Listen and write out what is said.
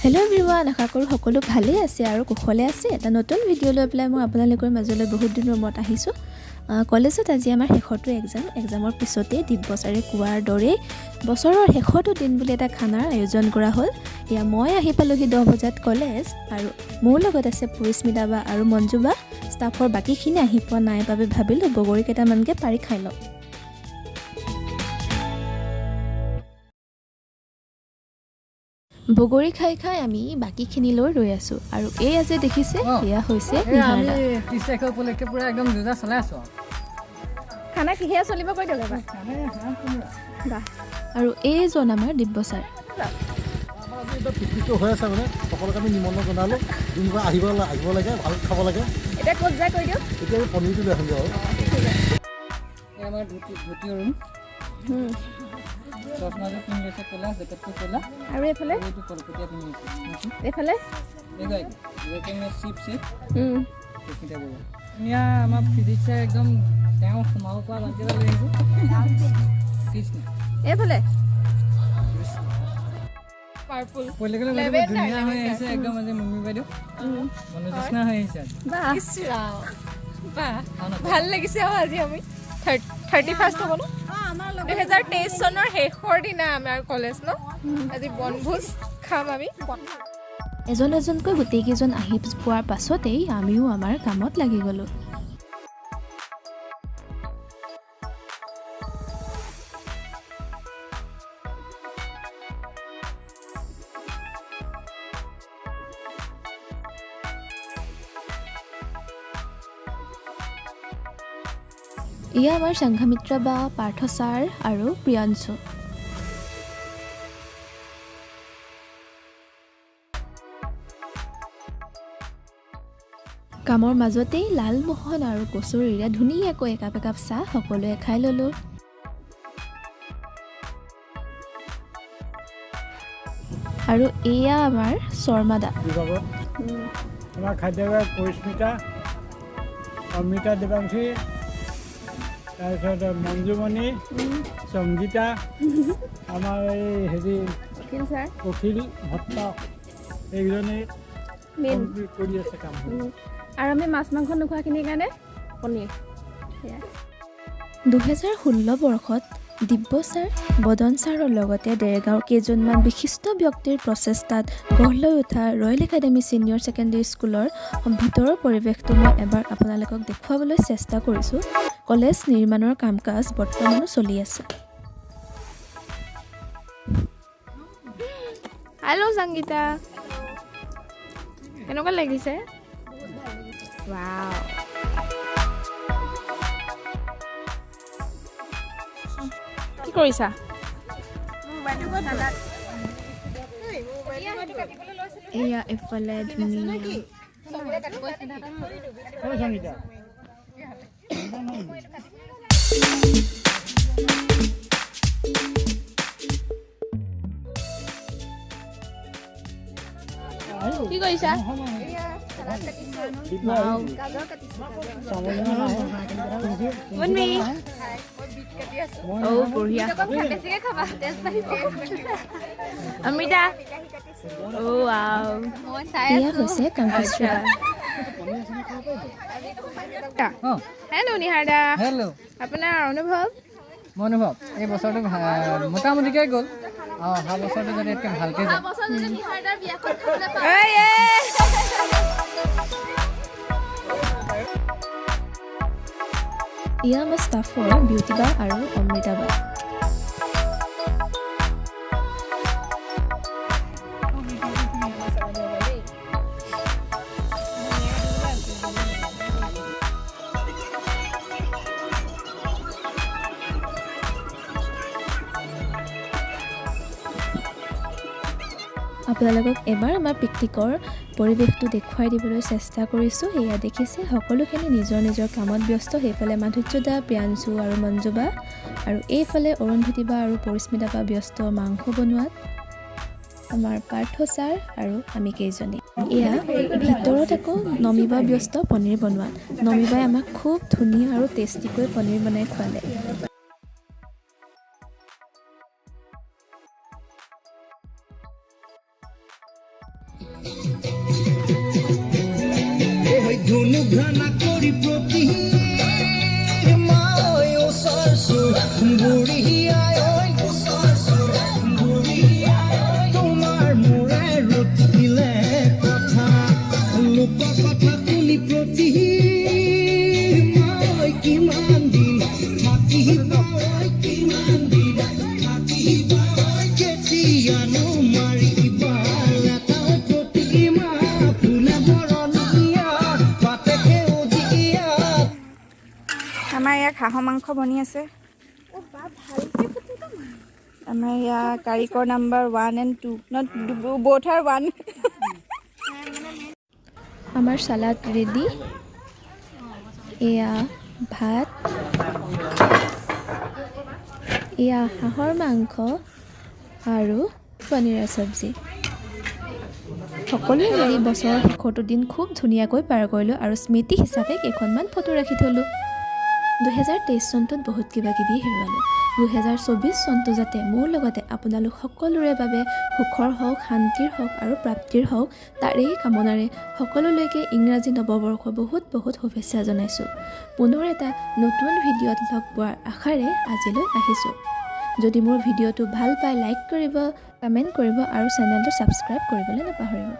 hello everyone आशा करूँ সকলো ভালে আছে আৰু কুশলে আছে এটা নতুন ভিডিও লৈ পেলাই মই আপোনালোকৰ মাজলৈ বহুত দিনৰ মূৰত আহিছোঁ কলেজত আজি আমাৰ শেষৰটো এক্সামৰ পিছতে দিব্যচাৰে কোৱাৰ দৰে বছৰৰ শেষৰটো দিন বুলি এটা খানাৰ আয়োজন কৰা হ'ল ইয়া মই আহি পালোহি 10 বজাত কলেজ আৰু মোৰ লগত আছে পৰিস্মিতা বা আৰু মঞ্জু বা ষ্টাফৰ বাকিখিনি আহি পোৱা নাই বাবে ভাবিলোঁ বগৰী কেইটামানকে পাৰি খাই লওঁ বগৰী খাই খাই আমি বাকিখিনিলৈ ৰৈ আছো আৰু এই আজি দেখিছে এয়া হৈছে আমি 30 তাৰিখৰ উপলক্ষে পুৰা একদম দুজা চলাই আছো খানা কিহে চলিব কৈ দিয়ক এবাৰ আৰু এইজন আমাৰ দিব্য ছাৰ হৈ আছে মানে সকলোকে আমি নিমন্ত্ৰণ জনালোঁ দিনবোৰ আহিব লাগে ভাল খাব লাগে এতিয়া ক'ত যায় কৈ দিয়ক এতিয়া পনীৰটো লৈ আহিব আৰু আমাৰ ধুতি ৰুম চশমাটো পিন্ধি আছে ক'লা জেকেটটো ক'লা আৰু এইফালে এইটো কলকতীয়া পিন্ধি আছে এইফালে এই গাই ৰেকিংৰ চিপ দেখিতে বড় ধুনীয়া আমাৰ ফিজিক্সে একদম তেওঁ সোমাব পৰা বাজিলা লৈ আহিছে কৃষ্ণ এইফালে পাৰ্পল পলিটিকেল ধুনীয়া হৈ আছে একদম আজি মুমি বাইদেউ মনোজস্না হৈ আহিছে বাহ ভাল লাগিছে আজি আমি 31st হ'ব ন 2023 চনৰ শেষৰ দিনা আমাৰ কলেজ ন আজি বনভোজ খাম আমি এজন এজনকৈ গোটেইকেইজন আহি পোৱাৰ পাছতেই আমিও আমাৰ কামত লাগি গ'লোঁ ইয়া আমাৰ সংঘমিত্ৰা বা পাৰ্থ ছাৰ আৰু প্ৰিয়াঞ্চু কামৰ মাজতেই লালমোহন আৰু কচুৰিৰে ধুনীয়াকৈ একাপ চাহ সকলোৱে খাই ল'লোঁ আৰু এয়া আমাৰ শৰ্মাদা আমাৰ খাদ্যবাৰ পৰিস্মিতা অমিতা দেৱাংশী তাৰপিছত মঞ্জুমণি সংগীতা আমাৰ এই হেৰি অখিল ভট্ট এইজনে কৰি আছে কাম আৰু আমি মাছ মাংস নোখোৱাখিনিৰ কাৰণে পনীৰ 2016 বৰ্ষত দিব্য ছাৰ বদন ছাৰৰ লগতে দেৰগাঁৱৰ কেইজনমান বিশিষ্ট ব্যক্তিৰ প্ৰচেষ্টাত গঢ় লৈ উঠা ৰয়েল একাডেমী ছিনিয়ৰ ছেকেণ্ডেৰী স্কুলৰ ভিতৰৰ পৰিৱেশটো মই এবাৰ আপোনালোকক দেখুৱাবলৈ চেষ্টা কৰিছোঁ কলেজ নিৰ্মাণৰ কাম কাজ বৰ্তমানো চলি আছে হেল্ল' সংগীতা কেনেকুৱা লাগিছে ৱাও কি কৰিছা এয়া এফালে ধুনীয়া কি কৰিছা বঢ়িয়া অমৃতা এয়া হৈছে কাংকুশ্ৰী হেল্ল' নিহাৰদা হেল্ল' আপোনাৰ অনুভৱ মনোভৱ এই বছৰটো মোটামুটিকৈ গ'ল অহা বছৰটো যদি এতকৈ ভালকৈ যায় এয়া আমাৰ ষ্টাফৰ বিউটি বা আৰু অমৃতা বা আপোনালোকক এবাৰ আমাৰ পিকনিকৰ পৰিৱেশটো দেখুৱাই দিবলৈ চেষ্টা কৰিছোঁ এয়া দেখিছে সকলোখিনি নিজৰ নিজৰ কামত ব্যস্ত সেইফালে মাধুৰ্যদা প্ৰিয়াঞ্চু আৰু মঞ্জুবা আৰু এইফালে অৰুন্ধতী বা আৰু পৰিস্মিতা বা ব্যস্ত মাংস বনোৱাত আমাৰ পাৰ্থ ছাৰ আৰু আমি কেইজনী এয়া ভিতৰত আকৌ নমিবা ব্যস্ত পনীৰ বনোৱাত নমিবাই আমাক খুব ধুনীয়া আৰু টেষ্টিকৈ পনীৰ বনাই খোৱালে আমাৰ ইয়াত হাঁহৰ মাংস বনি আছে আমাৰ ইয়াত কাৰিকৰ number 1 and 2 not both are 1 আমাৰ সালাড ৰেডি এয়া ভাত এয়া হাঁহৰ মাংস আৰু পনীৰৰ চব্জি সকলোৱে মিলি বছৰৰ শেষৰটো দিন খুব ধুনীয়াকৈ পাৰ কৰিলোঁ আৰু স্মৃতি হিচাপে কেইখনমান ফটো ৰাখি থ'লোঁ 2023 চনটোত বহুত কিবা কিবি হেৰুৱালোঁ 2024 চনটো যাতে মোৰ লগতে আপোনালোক সকলোৰে বাবে সুখৰ হওক শান্তিৰ হওক আৰু প্ৰাপ্তিৰ হওক তাৰেই কামনাৰে সকলোলৈকে ইংৰাজী নৱবৰ্ষৰ বহুত বহুত শুভেচ্ছা জনাইছোঁ পুনৰ এটা নতুন ভিডিঅ'ত লগ পোৱাৰ আশাৰে আজিলৈ আহিছোঁ যদি মোৰ ভিডিঅ'টো ভাল পায় লাইক কৰিব কমেণ্ট কৰিব আৰু চেনেলটো ছাবস্ক্ৰাইব কৰিবলৈ নাপাহৰিব